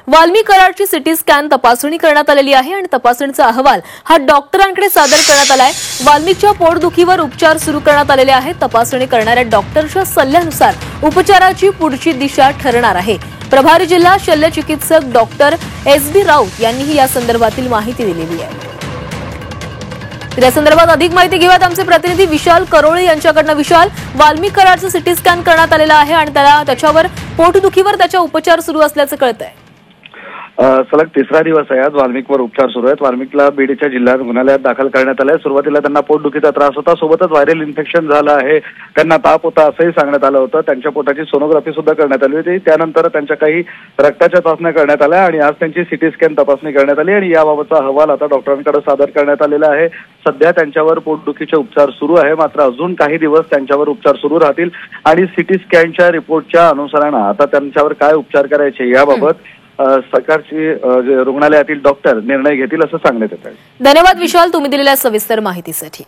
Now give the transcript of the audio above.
WALMI कराडची CT scan तपासणी करण्यात आलेली आहे आणि तपासणीचा अहवाल हा डॉक्टरांकडे सादर करण्यात आलाय। वाल्मीच्या पोटदुखीवर उपचार सुरू करण्यात आलेले आहेत। तपासणी करणाऱ्या डॉक्टरच्या सल्ल्यानुसार उपचाराची पुढची दिशा ठरणार आहे। प्रभारी जिल्हा शल्य चिकित्सक डॉक्टर एस.बी. राऊत यांनीही या संदर्भातील माहिती दिलेली आहे। या संदर्भात अधिक माहिती घेऊयात आमचे प्रतिनिधी विशाल करोळे यांच्याकडून। विशाल, वाल्मी कराडचं सिटी स्कॅन करण्यात आलेला आहे आणि त्याच्यावर पोटदुखीवर त्याचा उपचार सुरू असल्याचं कळतंय। सलग तिसरा दिवस आहे आज वाल्मिकवर उपचार सुरू आहेत। वाल्मिकला बीडच्या जिल्हा रुग्णालयात दाखल करण्यात आलंय। सुरुवातीला त्यांना पोटदुखीचा त्रास होता, सोबतच व्हायरल इन्फेक्शन झालं आहे, त्यांना ताप होता असंही सांगण्यात आलं होतं। त्यांच्या पोटाची सोनोग्राफी सुद्धा करण्यात आली होती। त्यानंतर त्यांच्या काही रक्ताच्या चाचण्या करण्यात आल्या आणि आज त्यांची सिटी स्कॅन तपासणी करण्यात आली आणि याबाबतचा अहवाल आता डॉक्टरांकडे सादर करण्यात आलेला आहे। सध्या त्यांच्यावर पोटदुखीचे उपचार सुरू आहे, मात्र अजून काही दिवस त्यांच्यावर उपचार सुरू राहतील आणि सिटी स्कॅनच्या रिपोर्टच्या अनुसारानं आता त्यांच्यावर काय उपचार करायचे याबाबत सरकारची रुग्णालयातील डॉक्टर निर्णय घेतील असं सांगण्यात येत आहे। धन्यवाद विशाल, तुम्ही दिलेल्या सविस्तर माहितीसाठी।